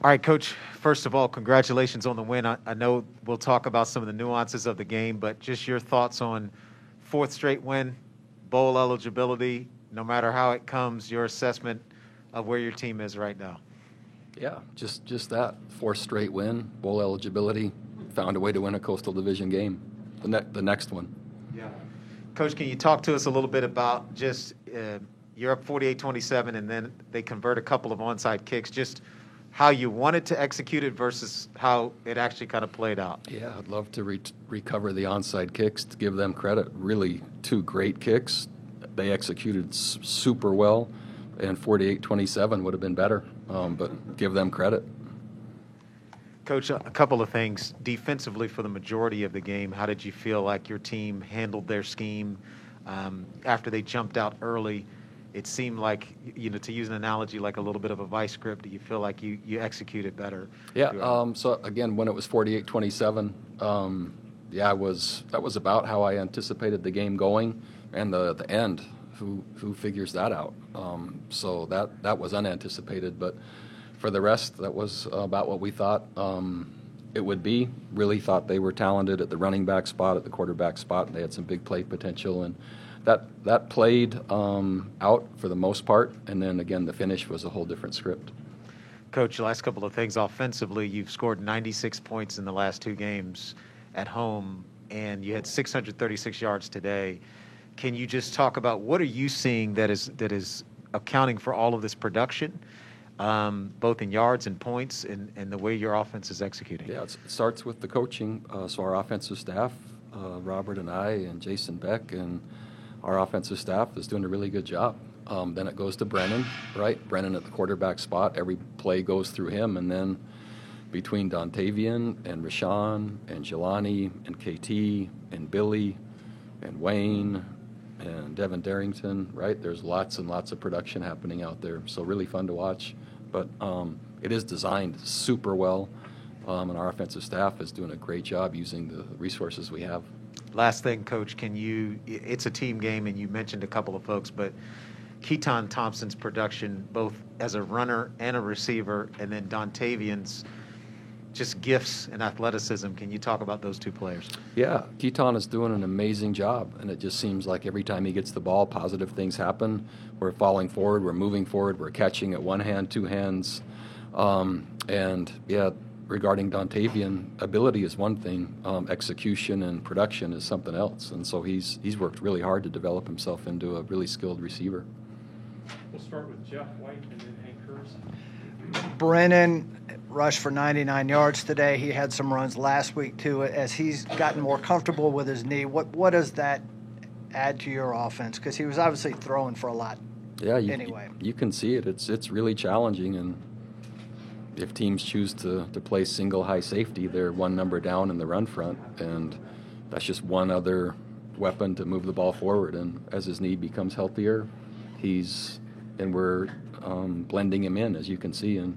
All right, Coach, first of all, congratulations on the win. I know we'll talk about some of the nuances of the game, but just your thoughts on fourth straight win, bowl eligibility, no matter how it comes, your assessment of where your team is right now. Yeah, just that. Fourth straight win, bowl eligibility, found a way to win a Coastal Division game, the next one. Yeah. Coach, can you talk to us a little bit about just you're up 48-27, and then they convert a couple of onside kicks, just how you wanted to execute it versus how it actually kind of played out. Yeah, I'd love to recover the onside kicks, to give them credit. Really, two great kicks. They executed super well, and 48-27 would have been better, but give them credit. Coach, a couple of things. Defensively, for the majority of the game, how did you feel like your team handled their scheme after they jumped out early? It seemed like, to use an analogy, like a little bit of a vice grip. Do you feel like you executed better? Yeah. So again, when it was 48-27, that was about how I anticipated the game going, and the end. Who figures that out? So that was unanticipated, but for the rest, that was about what we thought it would be. Really thought they were talented at the running back spot, at the quarterback spot. They had some big play potential, and that played out for the most part. And then again, the finish was a whole different script. Coach, the last couple of things offensively, you've scored 96 points in the last two games at home, and you had 636 yards today. Can you just talk about what are you seeing that is accounting for all of this production? Both in yards and points, and the way your offense is executing. Yeah, it starts with the coaching. So our offensive staff, Robert and I and Jason Beck, and our offensive staff is doing a really good job. Then it goes to Brennan, right? Brennan at the quarterback spot. Every play goes through him, and then between Dontavian and Rashawn and Jelani and KT and Billy and Wayne and Devin Darrington, right? There's lots and lots of production happening out there. So really fun to watch. But it is designed super well, and our offensive staff is doing a great job using the resources we have. Last thing, Coach, it's a team game, and you mentioned a couple of folks, but Keaton Thompson's production, both as a runner and a receiver, and then Dontavian's just gifts and athleticism. Can you talk about those two players? Yeah, Keaton is doing an amazing job, and it just seems like every time he gets the ball, positive things happen. We're falling forward, we're moving forward, we're catching at one hand, two hands. And, yeah, regarding Dontavian, ability is one thing, execution and production is something else. And so he's worked really hard to develop himself into a really skilled receiver. We'll start with Jeff White and then Hank Hurst. Brennan rushed for 99 yards today. He had some runs last week, too. As he's gotten more comfortable with his knee, what does that add to your offense? Because he was obviously throwing for a lot. Yeah, anyway. You can see it. It's really challenging, and if teams choose to play single high safety, they're one number down in the run front, and that's just one other weapon to move the ball forward. And as his knee becomes healthier, we're blending him in, as you can see, and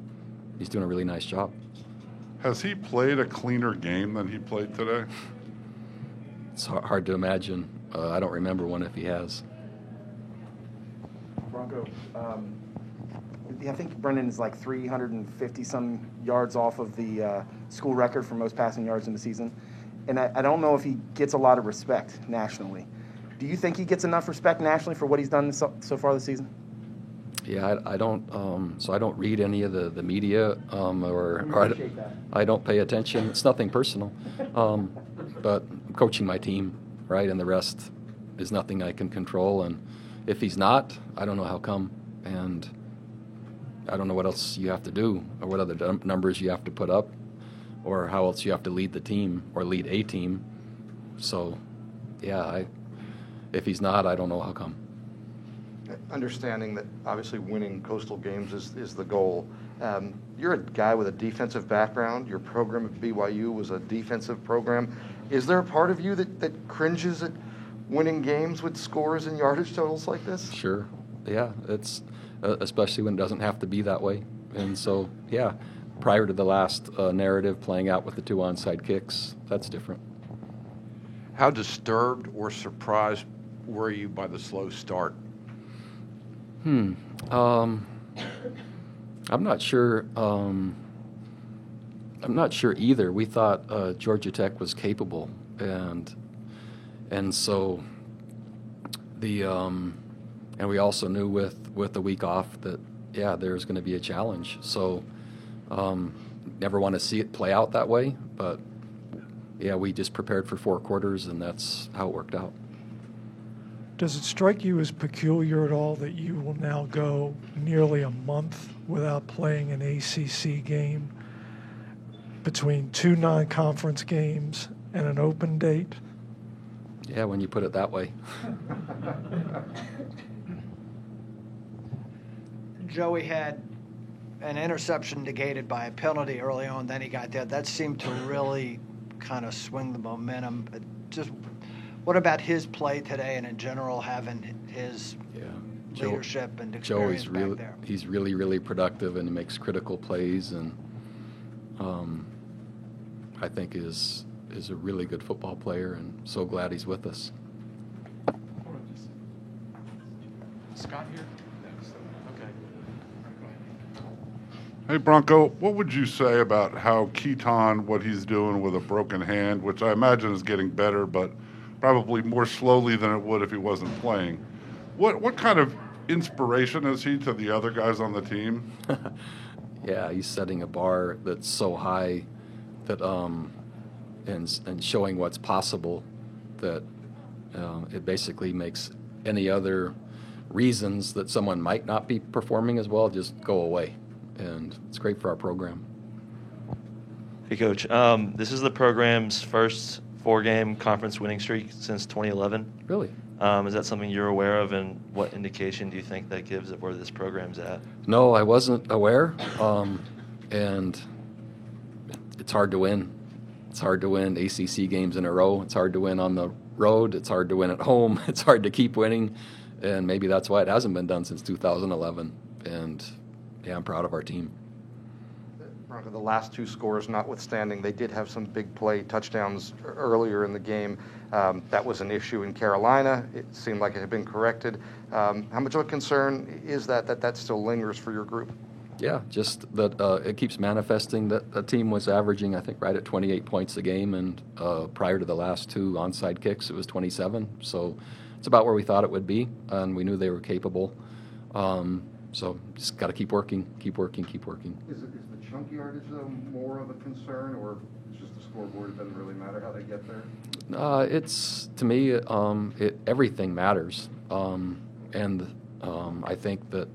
he's doing a really nice job. Has he played a cleaner game than he played today? It's hard to imagine. I don't remember one if he has. Bronco, I think Brennan is like 350-some yards off of the school record for most passing yards in the season. And I don't know if he gets a lot of respect nationally. Do you think he gets enough respect nationally for what he's done so far this season? Yeah, I don't. So I don't read any of the media, I don't pay attention. It's nothing personal, but I'm coaching my team, right, and the rest is nothing I can control. And if he's not, I don't know how come, and I don't know what else you have to do, or what other numbers you have to put up, or how else you have to lead the team or lead a team. So, yeah, if he's not, I don't know how come. Understanding that obviously winning coastal games is the goal. You're a guy with a defensive background. Your program at BYU was a defensive program. Is there a part of you that cringes at winning games with scores and yardage totals like this? Sure. Yeah, it's especially when it doesn't have to be that way. And so, yeah, prior to the last narrative playing out with the two onside kicks, that's different. How disturbed or surprised were you by the slow start? I'm not sure I'm not sure either. We thought Georgia Tech was capable, and so and we also knew with the week off that there's going to be a challenge. So never want to see it play out that way, but we just prepared for 4 quarters, and that's how it worked out. Does it strike you as peculiar at all that you will now go nearly a month without playing an ACC game between 2 non-conference games and an open date? Yeah, when you put it that way. Joey had an interception negated by a penalty early on, then he got that seemed to really kind of swing the momentum. Just what about his play today, and in general having his leadership and experience back there? He's really productive, and he makes critical plays, and I think is a really good football player, and so glad he's with us. Scott here? Okay. Hey, Bronco, what would you say about how Keaton, what he's doing with a broken hand, which I imagine is getting better, but probably more slowly than it would if he wasn't playing? What kind of inspiration is he to the other guys on the team? Yeah, he's setting a bar that's so high that and showing what's possible that it basically makes any other reasons that someone might not be performing as well just go away, and it's great for our program. Hey, Coach. This is the program's first 4-game conference winning streak since 2011. Really? Is that something you're aware of, and what indication do you think that gives of where this program's at? No, I wasn't aware, and it's hard to win. It's hard to win ACC games in a row. It's hard to win on the road. It's hard to win at home. It's hard to keep winning, and maybe that's why it hasn't been done since 2011. And, I'm proud of our team. Bronco, the last 2 scores notwithstanding, they did have some big play touchdowns earlier in the game. That was an issue in Carolina. It seemed like it had been corrected. How much of a concern is that still lingers for your group? Yeah, just that it keeps manifesting. That the team was averaging, I think, right at 28 points a game, and prior to the last 2 onside kicks, it was 27. So it's about where we thought it would be, and we knew they were capable. So just got to keep working. Is the chunk yardage, though, more of a concern, or it's just the scoreboard? It doesn't really matter how they get there? It's, to me, everything matters. And I think that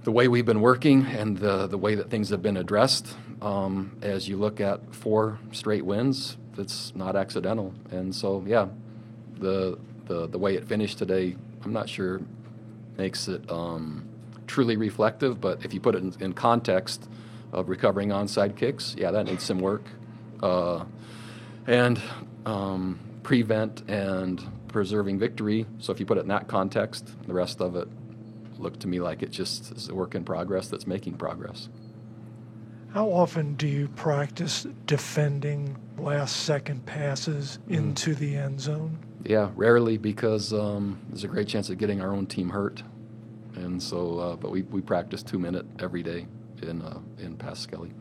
the way we've been working and the way that things have been addressed, as you look at 4 straight wins, that's not accidental. And so, the way it finished today, I'm not sure makes it truly reflective, but if you put it in context of recovering onside kicks, that needs some work. And prevent and preserving victory. So if you put it in that context, the rest of it looked to me like it just is a work in progress that's making progress. How often do you practice defending last-second passes into the end zone? Yeah, rarely, because there's a great chance of getting our own team hurt. And so, but we practice 2-minute every day in Pass Skelly.